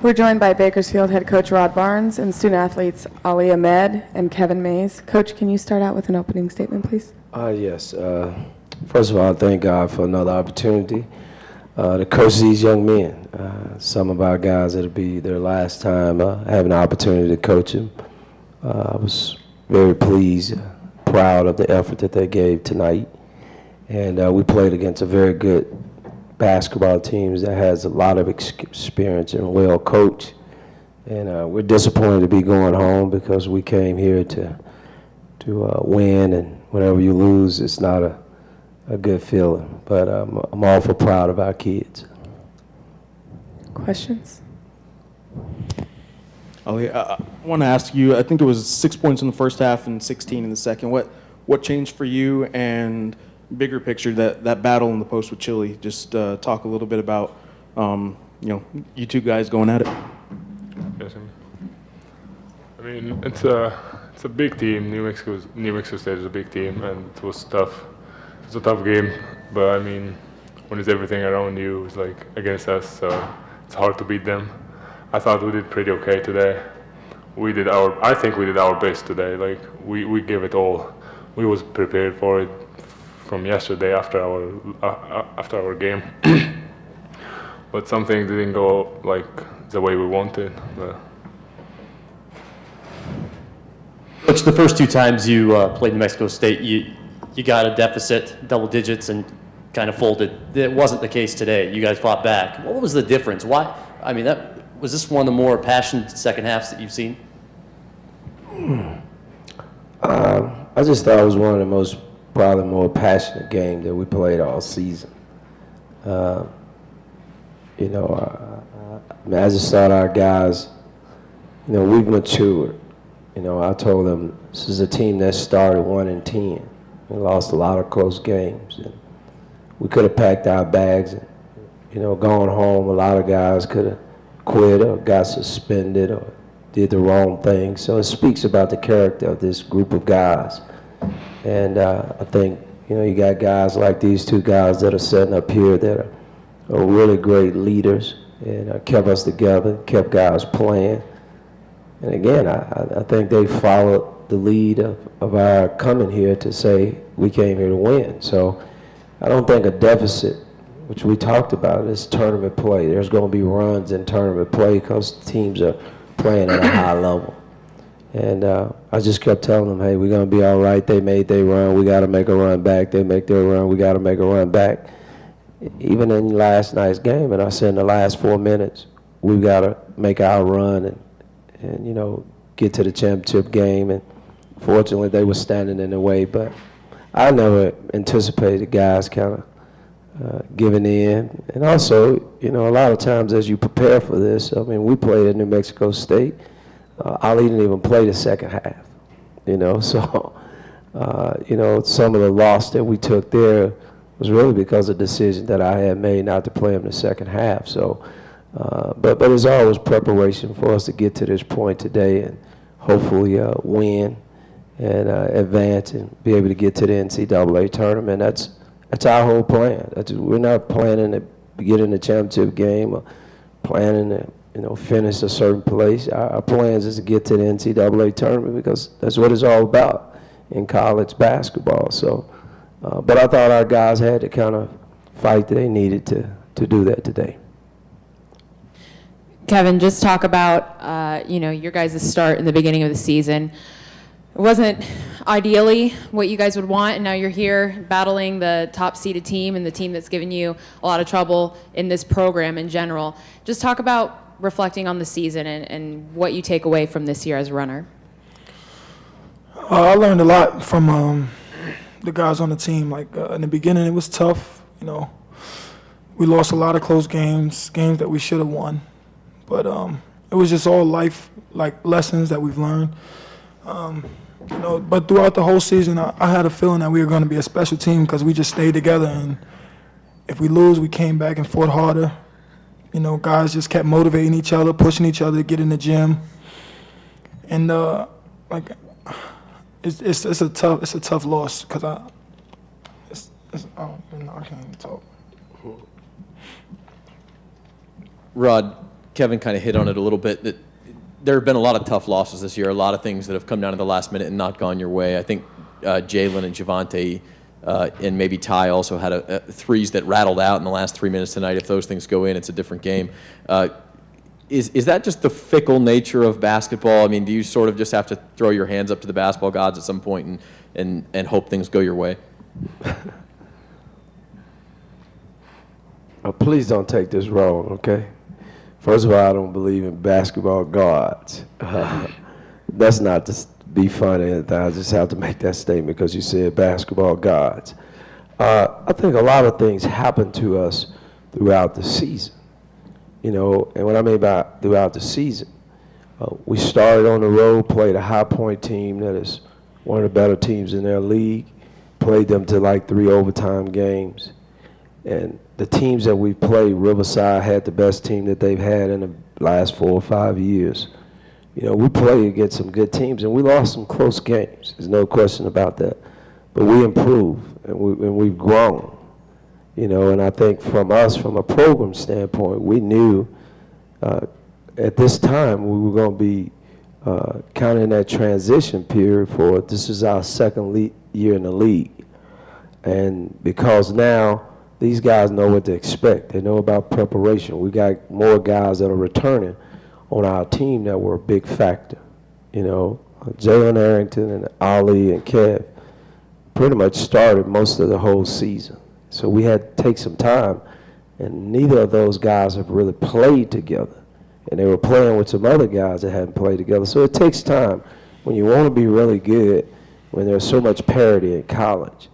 We're joined by Bakersfield head coach Rod Barnes and student athletes Ali Ahmed and Kevin Mays. Coach, can you start out with an opening statement, please? Yes. First of all, thank God for another opportunity to coach these young men. Some of our guys, it'll be their last time having the opportunity to coach them. I was very pleased, proud of the effort that they gave tonight. And we played against a very good basketball team that has a lot of experience and well coached. And we're disappointed to be going home because we came here to win, and whenever you lose, it's not a good feeling. But I'm awful proud of our kids. Questions? Ali, I want to ask you, I think it was 6 points in the first half and 16 in the second. What changed for you, and bigger picture, that battle in the post with Chile? Just talk a little bit about you two guys going at it. Yes, I mean it's a big team. New Mexico State is a big team, and it was tough. It's a tough game, but I mean, when it's everything around you is like against us, so it's hard to beat them. I thought we did pretty okay today. I think we did our best today. Like we gave it all. We was prepared for it from yesterday after our game. But something didn't go like the way we wanted. But Coach, the first two times you played New Mexico State, you got a deficit, double digits, and kind of folded. It wasn't the case today. You guys fought back. What was the difference? Why? I mean, was this one of the more passionate second halves that you've seen? I just thought it was one of the probably more passionate games that we played all season. I just thought our guys, we've matured. I told them this is a team that started 1-10. We lost a lot of close games, and we could have packed our bags and, gone home. A lot of guys could have quit or got suspended or did the wrong thing. So it speaks about the character of this group of guys. And I think, you got guys like these two guys that are sitting up here that are really great leaders and kept us together, kept guys playing. And again, I think they followed the lead of our coming here to say we came here to win. So I don't think a deficit, which we talked about, is tournament play. There's going to be runs in tournament play because teams are playing at a high level. And I just kept telling them, hey, we're going to be all right. They made their run. We got to make a run back. They make their run. We got to make a run back. Even in last night's game, and I said in the last 4 minutes, we've got to make our run and get to the championship game. And fortunately, they were standing in the way. But I never anticipated guys kind of giving in. And also, a lot of times as you prepare for this, I mean, we played at New Mexico State. Ali didn't even play the second half, So, some of the loss that we took there was really because of the decision that I had made not to play him the second half. So, but it's always preparation for us to get to this point today and hopefully win and advance and be able to get to the NCAA tournament. That's our whole plan. We're not planning to get in the championship game or planning to finish a certain place. Our plans is to get to the NCAA tournament because that's what it's all about in college basketball. So, but I thought our guys had to kind of fight that they needed to do that today. Kevin, just talk about, your guys' start in the beginning of the season. It wasn't ideally what you guys would want, and now you're here battling the top-seeded team and the team that's given you a lot of trouble in this program in general. Just talk about reflecting on the season and what you take away from this year as a runner. I learned a lot from the guys on the team. Like in the beginning, it was tough. We lost a lot of close games that we should have won. But it was just all life, like lessons that we've learned. But throughout the whole season, I had a feeling that we were going to be a special team because we just stayed together. And if we lose, we came back and fought harder. Guys just kept motivating each other, pushing each other to get in the gym. And it's a tough loss because I can't even talk. Rod, Kevin kind of hit on it a little bit, that there have been a lot of tough losses this year, a lot of things that have come down to the last minute and not gone your way. I think Jalen and Javante and maybe Ty also had threes that rattled out in the last 3 minutes tonight. If those things go in, it's a different game. Is that just the fickle nature of basketball? I mean, do you sort of just have to throw your hands up to the basketball gods at some point and hope things go your way? Please don't take this wrong, okay? First of all, I don't believe in basketball gods. That's not to be funny. I just have to make that statement because you said basketball gods. I think a lot of things happen to us throughout the season. And what I mean by throughout the season, we started on the road, played a High Point team that is one of the better teams in their league, played them to like 3 overtime games. And the teams that we played, Riverside had the best team that they've had in the last 4 or 5 years. We played against some good teams, and we lost some close games. There's no question about that. But we improved, and we've grown. And I think from a program standpoint, we knew at this time we were going to be kind of in that transition period for this is our second year in the league. And because now these guys know what to expect. They know about preparation. We got more guys that are returning on our team that were a big factor. Jalen Arrington and Ali and Kev pretty much started most of the whole season. So we had to take some time, and neither of those guys have really played together. And they were playing with some other guys that hadn't played together. So it takes time when you want to be really good, when there's so much parity in college.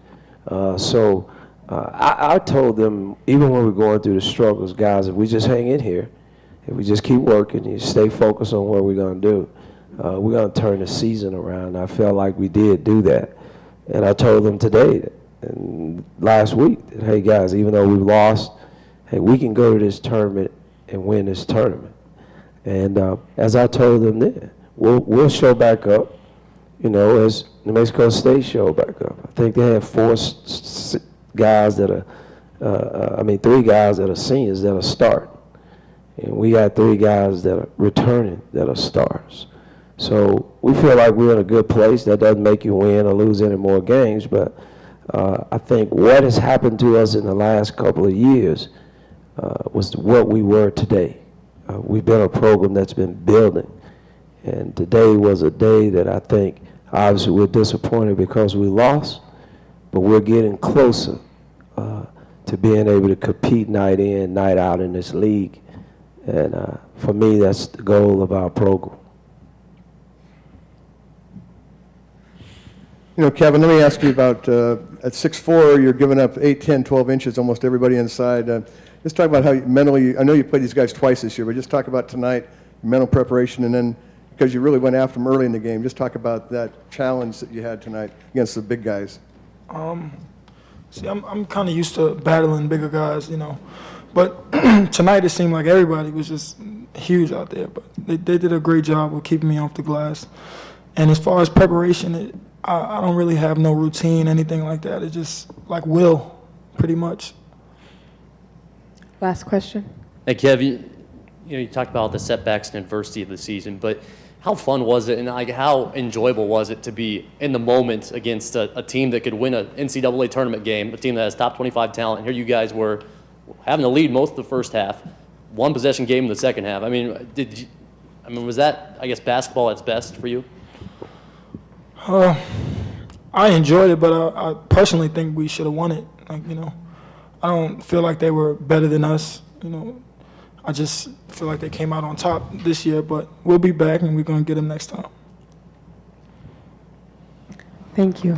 I told them, even when we're going through the struggles, guys, if we just hang in here, if we just keep working and stay focused on what we're going to do, we're going to turn the season around. I felt like we did do that. And I told them today and last week that, hey, guys, even though we lost, hey, we can go to this tournament and win this tournament. And as I told them then, we'll show back up, as New Mexico State showed back up. I think they have 3 guys that are seniors that are starting. And we got 3 guys that are returning that are stars. So we feel like we're in a good place. That doesn't make you win or lose any more games, but I think what has happened to us in the last couple of years was what we were today. We've been a program that's been building, and today was a day that I think obviously we're disappointed because we lost, but we're getting closer to being able to compete night in, night out in this league. And for me, that's the goal of our program. Kevin, let me ask you about, at 6'4", you're giving up 8, 10, 12 inches, almost everybody inside. Just talk about how you mentally, I know you played these guys twice this year, but just talk about tonight, mental preparation, and then because you really went after them early in the game, just talk about that challenge that you had tonight against the big guys. See, I'm kind of used to battling bigger guys, But tonight it seemed like everybody was just huge out there. But they did a great job of keeping me off the glass. And as far as preparation, I don't really have no routine, anything like that. It's just like will, pretty much. Last question. Hey, Kev, you talked about the setbacks and adversity of the season, but how fun was it and how enjoyable was it to be in the moment against a team that could win an NCAA tournament game, a team that has top 25 talent? Here you guys were having the lead most of the first half, 1 possession game in the second half. Was that, basketball at its best for you? I enjoyed it, but I personally think we should have won it. I don't feel like they were better than us. I just feel like they came out on top this year, but we'll be back and we're going to get them next time. Thank you.